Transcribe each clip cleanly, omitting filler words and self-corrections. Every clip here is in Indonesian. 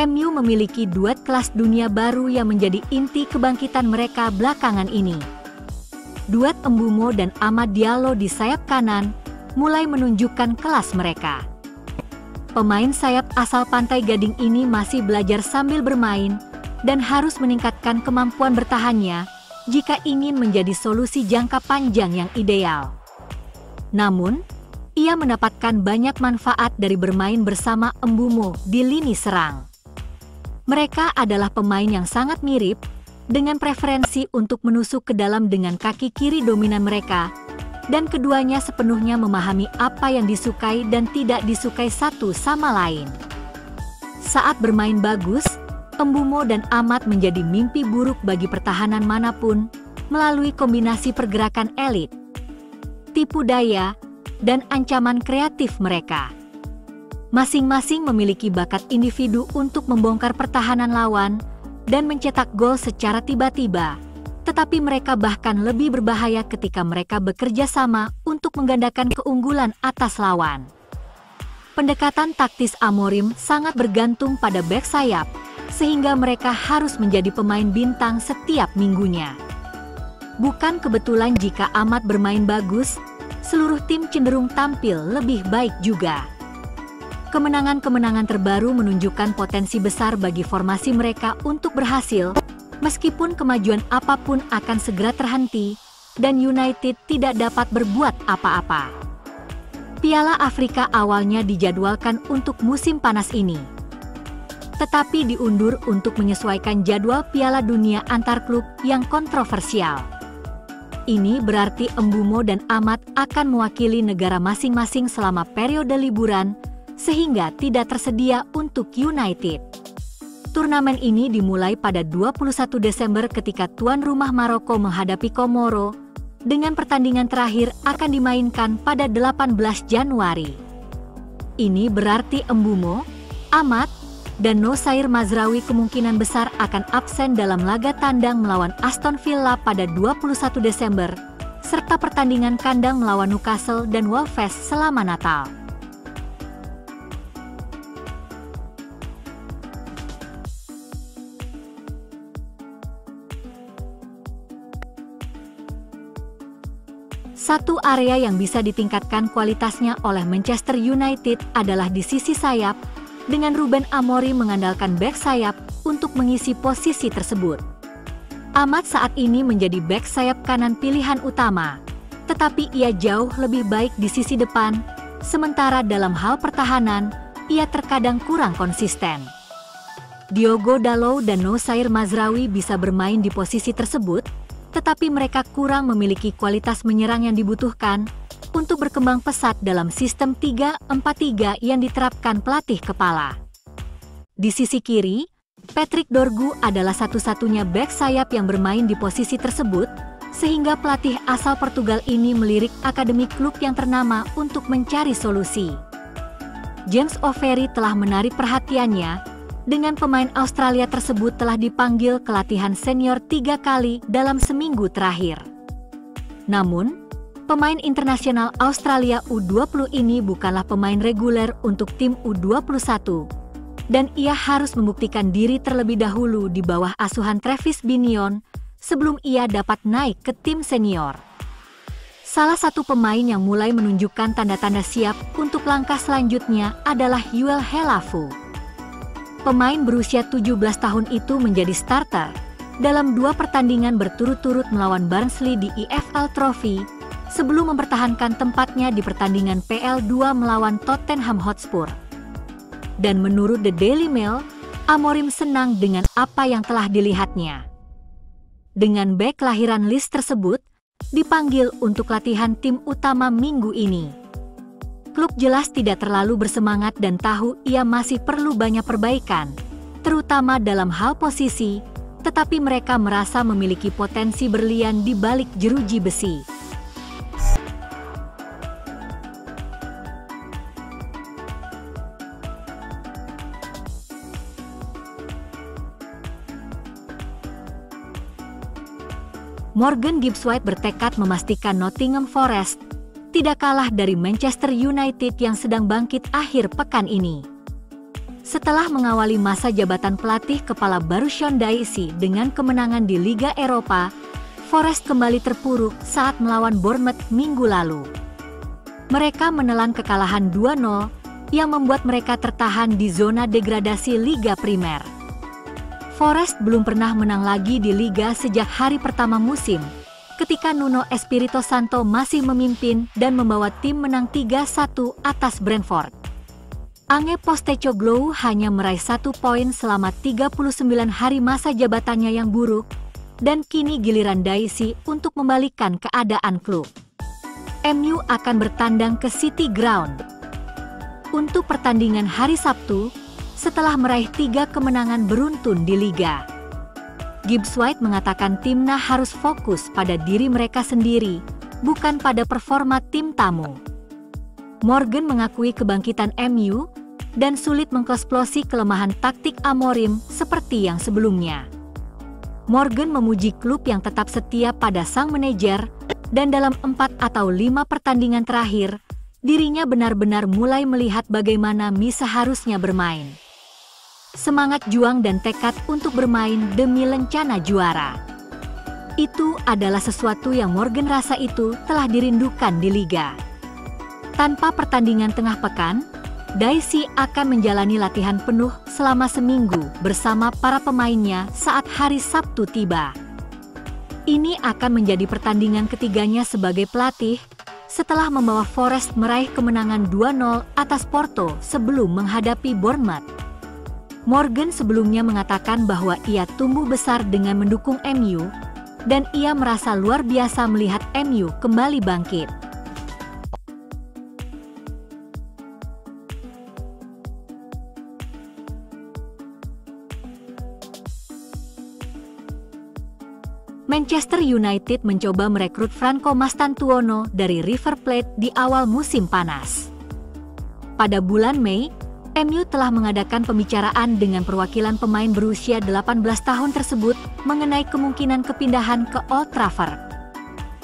MU memiliki duet kelas dunia baru yang menjadi inti kebangkitan mereka belakangan ini. Duet Mbeumo dan Amad Diallo di sayap kanan mulai menunjukkan kelas mereka. Pemain sayap asal Pantai Gading ini masih belajar sambil bermain dan harus meningkatkan kemampuan bertahannya jika ingin menjadi solusi jangka panjang yang ideal. Namun, ia mendapatkan banyak manfaat dari bermain bersama Mbeumo di lini serang. Mereka adalah pemain yang sangat mirip, dengan preferensi untuk menusuk ke dalam dengan kaki kiri dominan mereka, dan keduanya sepenuhnya memahami apa yang disukai dan tidak disukai satu sama lain. Saat bermain bagus, Mbeumo dan Amad menjadi mimpi buruk bagi pertahanan manapun melalui kombinasi pergerakan elit, tipu daya, dan ancaman kreatif mereka. Masing-masing memiliki bakat individu untuk membongkar pertahanan lawan dan mencetak gol secara tiba-tiba, tetapi mereka bahkan lebih berbahaya ketika mereka bekerja sama untuk menggandakan keunggulan atas lawan. Pendekatan taktis Amorim sangat bergantung pada bek sayap, sehingga mereka harus menjadi pemain bintang setiap minggunya. Bukan kebetulan jika Amad bermain bagus, seluruh tim cenderung tampil lebih baik juga. Kemenangan-kemenangan terbaru menunjukkan potensi besar bagi formasi mereka untuk berhasil, meskipun kemajuan apapun akan segera terhenti, dan United tidak dapat berbuat apa-apa. Piala Afrika awalnya dijadwalkan untuk musim panas ini, tetapi diundur untuk menyesuaikan jadwal Piala Dunia antar klub yang kontroversial. Ini berarti Mbeumo dan Amad akan mewakili negara masing-masing selama periode liburan, sehingga tidak tersedia untuk United. Turnamen ini dimulai pada 21 Desember ketika tuan rumah Maroko menghadapi Komoro, dengan pertandingan terakhir akan dimainkan pada 18 Januari. Ini berarti Mbeumo, Amad, dan Nosair Mazraoui kemungkinan besar akan absen dalam laga tandang melawan Aston Villa pada 21 Desember, serta pertandingan kandang melawan Newcastle dan Wolves selama Natal. Satu area yang bisa ditingkatkan kualitasnya oleh Manchester United adalah di sisi sayap, dengan Ruben Amorim mengandalkan bek sayap untuk mengisi posisi tersebut. Amad saat ini menjadi bek sayap kanan pilihan utama, tetapi ia jauh lebih baik di sisi depan, sementara dalam hal pertahanan, ia terkadang kurang konsisten. Diogo Dalot dan Nosair Mazraoui bisa bermain di posisi tersebut, tetapi mereka kurang memiliki kualitas menyerang yang dibutuhkan untuk berkembang pesat dalam sistem 3-4-3 yang diterapkan pelatih kepala. Di sisi kiri, Patrick Dorgu adalah satu-satunya bek sayap yang bermain di posisi tersebut, sehingga pelatih asal Portugal ini melirik akademi klub yang ternama untuk mencari solusi. James O'Ferry telah menarik perhatiannya, dengan pemain Australia tersebut telah dipanggil ke latihan senior 3 kali dalam seminggu terakhir. Namun, pemain internasional Australia U20 ini bukanlah pemain reguler untuk tim U21, dan ia harus membuktikan diri terlebih dahulu di bawah asuhan Travis Binion sebelum ia dapat naik ke tim senior. Salah satu pemain yang mulai menunjukkan tanda-tanda siap untuk langkah selanjutnya adalah Yoel Helafu. Pemain berusia 17 tahun itu menjadi starter dalam 2 pertandingan berturut-turut melawan Barnsley di EFL Trophy, sebelum mempertahankan tempatnya di pertandingan PL2 melawan Tottenham Hotspur. Dan menurut The Daily Mail, Amorim senang dengan apa yang telah dilihatnya. Dengan bek kelahiran Leeds tersebut, dipanggil untuk latihan tim utama minggu ini. Klub jelas tidak terlalu bersemangat dan tahu ia masih perlu banyak perbaikan, terutama dalam hal posisi, tetapi mereka merasa memiliki potensi berlian di balik jeruji besi. Morgan Gibbs-White bertekad memastikan Nottingham Forest tidak kalah dari Manchester United yang sedang bangkit akhir pekan ini. Setelah mengawali masa jabatan pelatih kepala baru Sean Dyche dengan kemenangan di Liga Eropa, Forest kembali terpuruk saat melawan Bournemouth minggu lalu. Mereka menelan kekalahan 2-0 yang membuat mereka tertahan di zona degradasi Liga Primer. Forest belum pernah menang lagi di Liga sejak hari pertama musim, ketika Nuno Espirito Santo masih memimpin dan membawa tim menang 3-1 atas Brentford. Ange Postecoglou hanya meraih 1 poin selama 39 hari masa jabatannya yang buruk, dan kini giliran Dyche untuk membalikkan keadaan klub. MU akan bertandang ke City Ground. Untuk pertandingan hari Sabtu, setelah meraih 3 kemenangan beruntun di Liga, Gibbs White mengatakan timnya harus fokus pada diri mereka sendiri, bukan pada performa tim tamu. Morgan mengakui kebangkitan MU dan sulit mengeksplosi kelemahan taktik Amorim seperti yang sebelumnya. Morgan memuji klub yang tetap setia pada sang manajer, dan dalam 4 atau 5 pertandingan terakhir, dirinya benar-benar mulai melihat bagaimana Mi seharusnya bermain. Semangat juang dan tekad untuk bermain demi lencana juara. Itu adalah sesuatu yang Morgan rasa itu telah dirindukan di Liga. Tanpa pertandingan tengah pekan, Dyche akan menjalani latihan penuh selama seminggu bersama para pemainnya saat hari Sabtu tiba. Ini akan menjadi pertandingan ketiganya sebagai pelatih, setelah membawa Forest meraih kemenangan 2-0 atas Porto sebelum menghadapi Bournemouth. Morgan sebelumnya mengatakan bahwa ia tumbuh besar dengan mendukung MU, dan ia merasa luar biasa melihat MU kembali bangkit. Manchester United mencoba merekrut Franco Mastantuono dari River Plate di awal musim panas. Pada bulan Mei, MU telah mengadakan pembicaraan dengan perwakilan pemain berusia 18 tahun tersebut mengenai kemungkinan kepindahan ke Old Trafford.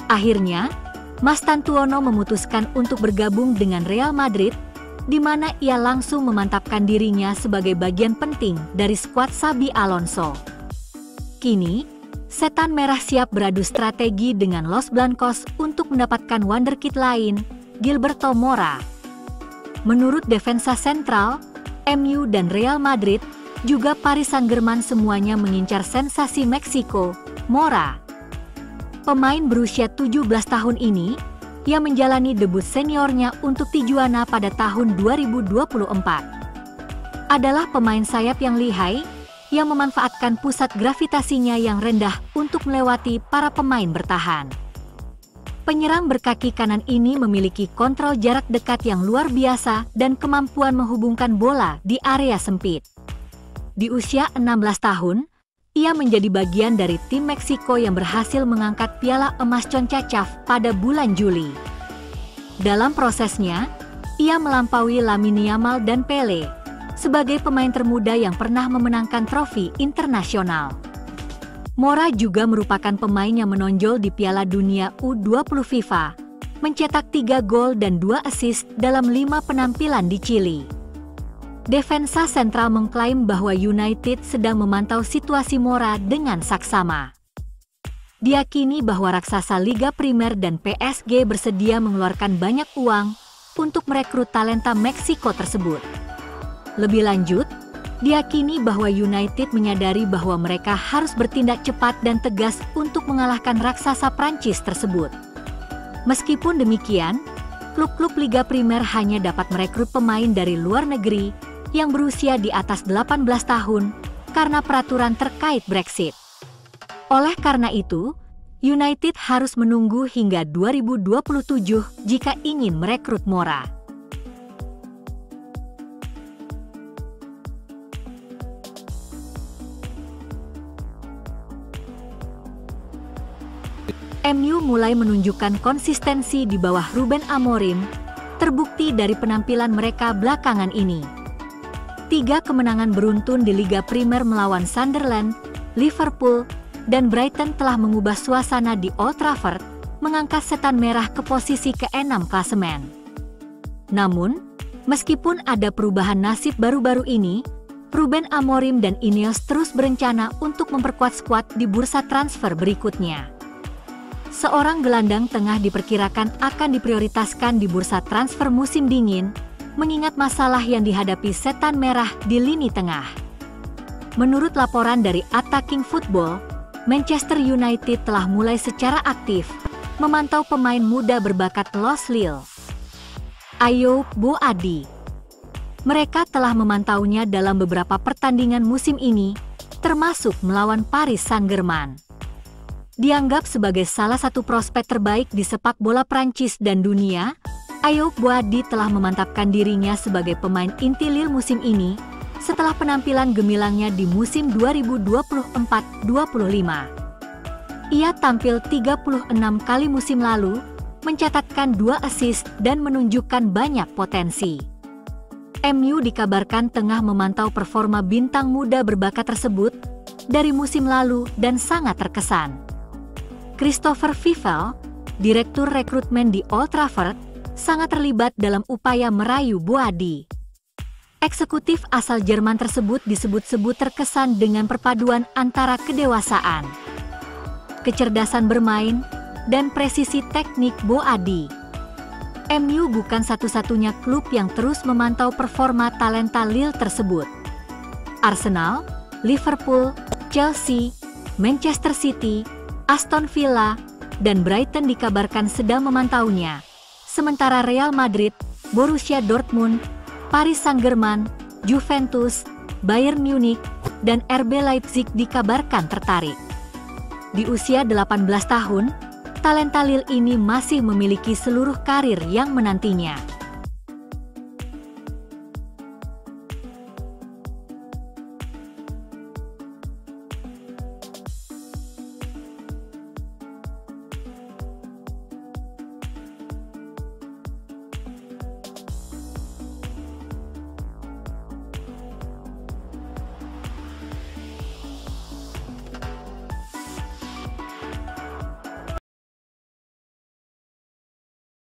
Akhirnya, Mastantuono memutuskan untuk bergabung dengan Real Madrid, di mana ia langsung memantapkan dirinya sebagai bagian penting dari skuad Xabi Alonso. Kini, Setan Merah siap beradu strategi dengan Los Blancos untuk mendapatkan wonderkid lain, Gilberto Mora. Menurut Defensa Sentral, MU dan Real Madrid, juga Paris Saint-Germain semuanya mengincar sensasi Meksiko, Mora. Pemain berusia 17 tahun ini, yang menjalani debut seniornya untuk Tijuana pada tahun 2024. Adalah pemain sayap yang lihai, yang memanfaatkan pusat gravitasinya yang rendah untuk melewati para pemain bertahan. Penyerang berkaki kanan ini memiliki kontrol jarak dekat yang luar biasa dan kemampuan menghubungkan bola di area sempit. Di usia 16 tahun, ia menjadi bagian dari tim Meksiko yang berhasil mengangkat piala emas CONCACAF pada bulan Juli. Dalam prosesnya, ia melampaui Lamine Yamal dan Pele sebagai pemain termuda yang pernah memenangkan trofi internasional. Mora juga merupakan pemain yang menonjol di Piala Dunia U20 FIFA, mencetak 3 gol dan 2 assist dalam 5 penampilan di Chili. Defensa Sentral mengklaim bahwa United sedang memantau situasi Mora dengan saksama. Diyakini bahwa raksasa Liga Primer dan PSG bersedia mengeluarkan banyak uang untuk merekrut talenta Meksiko tersebut. Lebih lanjut, diyakini bahwa United menyadari bahwa mereka harus bertindak cepat dan tegas untuk mengalahkan raksasa Prancis tersebut. Meskipun demikian, klub-klub Liga Primer hanya dapat merekrut pemain dari luar negeri yang berusia di atas 18 tahun karena peraturan terkait Brexit. Oleh karena itu, United harus menunggu hingga 2027 jika ingin merekrut Mora. MU mulai menunjukkan konsistensi di bawah Ruben Amorim, terbukti dari penampilan mereka belakangan ini. 3 kemenangan beruntun di Liga Primer melawan Sunderland, Liverpool, dan Brighton telah mengubah suasana di Old Trafford, mengangkat Setan Merah ke posisi ke-6 klasemen. Namun, Meskipun ada perubahan nasib baru-baru ini, Ruben Amorim dan Ineos terus berencana untuk memperkuat skuad di bursa transfer berikutnya. Seorang gelandang tengah diperkirakan akan diprioritaskan di bursa transfer musim dingin, mengingat masalah yang dihadapi Setan Merah di lini tengah. Menurut laporan dari Attacking Football, Manchester United telah mulai secara aktif memantau pemain muda berbakat Los Lille, Ayoub Boadi. Mereka telah memantaunya dalam beberapa pertandingan musim ini, termasuk melawan Paris Saint-Germain. Dianggap sebagai salah satu prospek terbaik di sepak bola Prancis dan dunia, Ayoub Boadi telah memantapkan dirinya sebagai pemain inti Lille musim ini, setelah penampilan gemilangnya di musim 2024-25. Ia tampil 36 kali musim lalu, mencatatkan 2 assist dan menunjukkan banyak potensi. MU dikabarkan tengah memantau performa bintang muda berbakat tersebut dari musim lalu dan sangat terkesan. Christopher Fifel, direktur rekrutmen di Old Trafford, sangat terlibat dalam upaya merayu Boadi. Eksekutif asal Jerman tersebut disebut-sebut terkesan dengan perpaduan antara kedewasaan, kecerdasan bermain, dan presisi teknik Boadi. MU bukan satu-satunya klub yang terus memantau performa talenta Lille tersebut. Arsenal, Liverpool, Chelsea, Manchester City, Aston Villa, dan Brighton dikabarkan sedang memantaunya. Sementara Real Madrid, Borussia Dortmund, Paris Saint-Germain, Juventus, Bayern Munich, dan RB Leipzig dikabarkan tertarik. Di usia 18 tahun, talenta Lille ini masih memiliki seluruh karir yang menantinya.